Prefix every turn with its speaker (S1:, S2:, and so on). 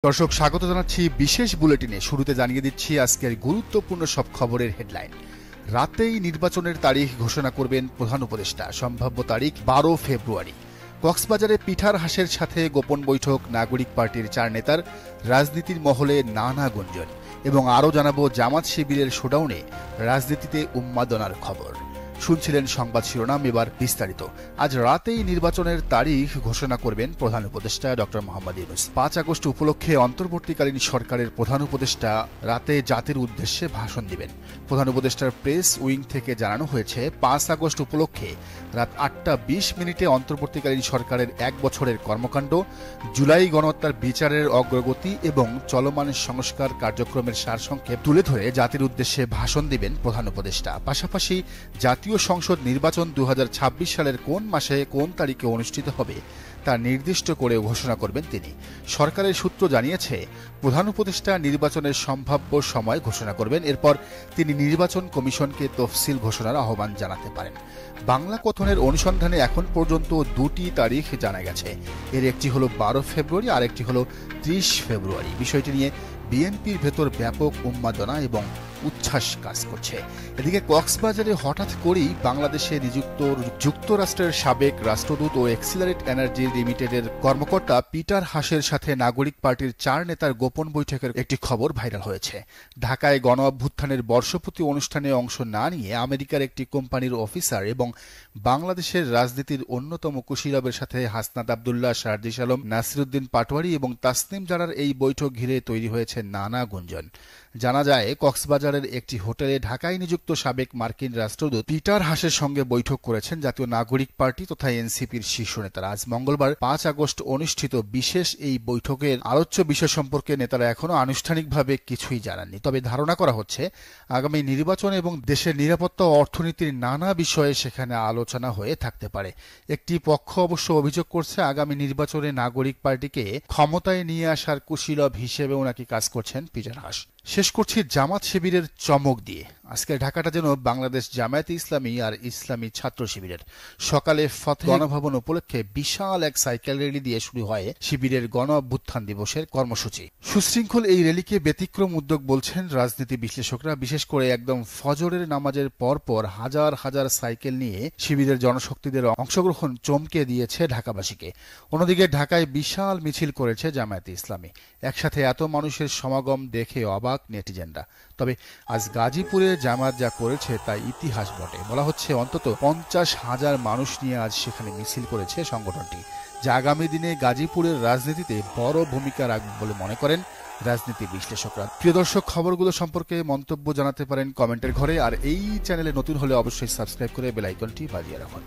S1: দর্শক স্বাগত জানাচ্ছি বিশেষ বুলেটিনে। শুরুতে জানিয়ে দিচ্ছি আজকের গুরুত্বপূর্ণ সব খবরের হেডলাইন। রাতেই নির্বাচনের তারিখ ঘোষণা করবেন প্রধান উপদেষ্টা, সম্ভাব্য তারিখ 12 ফেব্রুয়ারি। কক্সবাজারে পিঠার হাঁসের সাথে গোপন বৈঠক নাগরিক পার্টির 4 নেতার, রাজনীতির মহলে নানা গুঞ্জন। এবং আরও জানাবো জামাত শিবিরের শোডাউনে রাজনীতিতে উন্মাদনার খবর। শুনছিলেন সংবাদ শিরোনাম, এবার বিস্তারিত। আজ রাতেই নির্বাচনের তারিখ ঘোষণা করবেন প্রধান উপদেষ্টা ডক্টর মোহাম্মদ ইউনূস। 5 আগস্ট উপলক্ষে অন্তর্বর্তীকালীন সরকারের প্রধান উপদেষ্টা রাতে জাতির উদ্দেশ্যে ভাষণ দিবেন। প্রধান উপদেষ্টার প্রেস উইং থেকে জানানো হয়েছে, 5 আগস্ট উপলক্ষে রাত 8:20 অন্তর্বর্তীকালীন সরকারের 1 বছরের কর্মকাণ্ড, জুলাই গণহত্যার বিচারের অগ্রগতি এবং চলমান সংস্কার কার্যক্রমের সারসংক্ষেপ তুলে ধরে জাতির উদ্দেশ্যে ভাষণ দিবেন প্রধান উপদেষ্টা। পাশাপাশি জাতীয় সংসদ নির্বাচন 2026 সালের কোন মাসে কোন তারিখে অনুষ্ঠিত হবে তা নির্দিষ্ট করে ঘোষণা করবেন তিনি। সরকারের সূত্র জানিয়েছে, প্রধান উপদেষ্টা নির্বাচনের সম্ভাব্য সময় ঘোষণা করবেন। এরপর তিনি নির্বাচন কমিশনকে তফসিল ঘোষণার আহ্বান জানাতে পারেন। বাংলা কথনের অনুসন্ধানে এখন পর্যন্ত 2টি তারিখ জানা গেছে। এর একটি হলো 12 ফেব্রুয়ারি, আর একটি হলো 30 ফেব্রুয়ারি। বিষয়টি নিয়ে বিএনপির ভেতর ব্যাপক উন্মাদনা এবং উচ্ছ্বাস কাজ করছে। এদিকে কক্সবাজারে হঠাৎ করেই বাংলাদেশে নিযুক্ত যুক্তরাষ্ট্রের সাবেক রাষ্ট্রদূত ও এক্সিলারেট এনার্জি লিমিটেডের কর্মকর্তা পিটার হাঁসের সাথে নাগরিক পার্টির 4 নেতার গোপন বৈঠকের একটি খবর ভাইরাল হয়েছে। ঢাকায় গণ অভ্যুত্থানের বর্ষপূর্তি অনুষ্ঠানে অংশ না নিয়ে আমেরিকার একটি কোম্পানির অফিসার এবং বাংলাদেশের রাজনীতির অন্যতম কুশীলবের সাথে হাসনাত আবদুল্লাহ, শারজিস আলম, নাসিরুদ্দিন পাটোয়ারি এবং তাসনিম জারার এই বৈঠক ঘিরে তৈরি হয়েছে নানা গুঞ্জন। জানা যায়, কক্সবাজারের একটি হোটেলে ঢাকায় নিযুক্ত সাবেক মার্কিন রাষ্ট্রদূত পিটার হাঁসের সঙ্গে বৈঠক করেছেন জাতীয় নাগরিক পার্টি তথা এনসিপির শীর্ষ নেতারা। আজ মঙ্গলবার 5 আগস্ট অনুষ্ঠিত বিশেষ এই বৈঠকের আলোচ্য বিষয় সম্পর্কে নেতারা এখনও আনুষ্ঠানিকভাবে কিছুই জানাননি। তবে ধারণা করা হচ্ছে, আগামী নির্বাচন এবং দেশের নিরাপত্তা ও অর্থনীতির নানা বিষয়ে সেখানে আলোচনা হয়ে থাকতে পারে। একটি পক্ষ অবশ্য অভিযোগ করছে, আগামী নির্বাচনে নাগরিক পার্টিকে ক্ষমতায় নিয়ে আসার কুশীলব হিসেবেও নাকি কাজ করছেন পিটার হাঁস। শেষ করছি জামাত শিবিরের চমক দিয়ে। আজকের ঢাকাটা যেন বাংলাদেশ জামায়াতে ইসলামী আর ইসলামী ছাত্র শিবিরের। সকালে ফতেহ গণভবন উপলক্ষে বিশাল এক সাইকেল র্যালি দিয়ে শুরু হয় শিবিরের গণ অভ্যুত্থান দিবসের কর্মসূচি। সুশৃঙ্খল এই র্যালিকে ব্যতিক্রম উদ্যোগ বলছেন রাজনীতি বিশ্লেষকরা। বিশেষ করে একদম ফজরের নামাজের পরপর হাজার হাজার সাইকেল নিয়ে শিবিরের জনশক্তিদের অংশগ্রহণ চমকে দিয়েছে ঢাকাবাসীকে। অন্যদিকে ঢাকায় বিশাল মিছিল করেছে জামায়াতে ইসলামী। একসাথে এত মানুষের সমাগম দেখে অবাক নেটিজেনরা। তবে আজ গাজীপুরে জামাত যা করেছে তা ইতিহাস বটে। বলা হচ্ছে, অন্তত 50,000 মানুষ নিয়ে আজ সেখানে মিছিল করেছে সংগঠনটি, যা আগামী দিনে গাজীপুরের রাজনীতিতে বড় ভূমিকা রাখবে বলে মনে করেন রাজনীতি বিশ্লেষকরা। প্রিয় দর্শক, খবরগুলো সম্পর্কে মন্তব্য জানাতে পারেন কমেন্টের ঘরে। আর এই চ্যানেলে নতুন হলে অবশ্যই সাবস্ক্রাইব করে বেল আইকনটি বাজিয়ে রাখুন।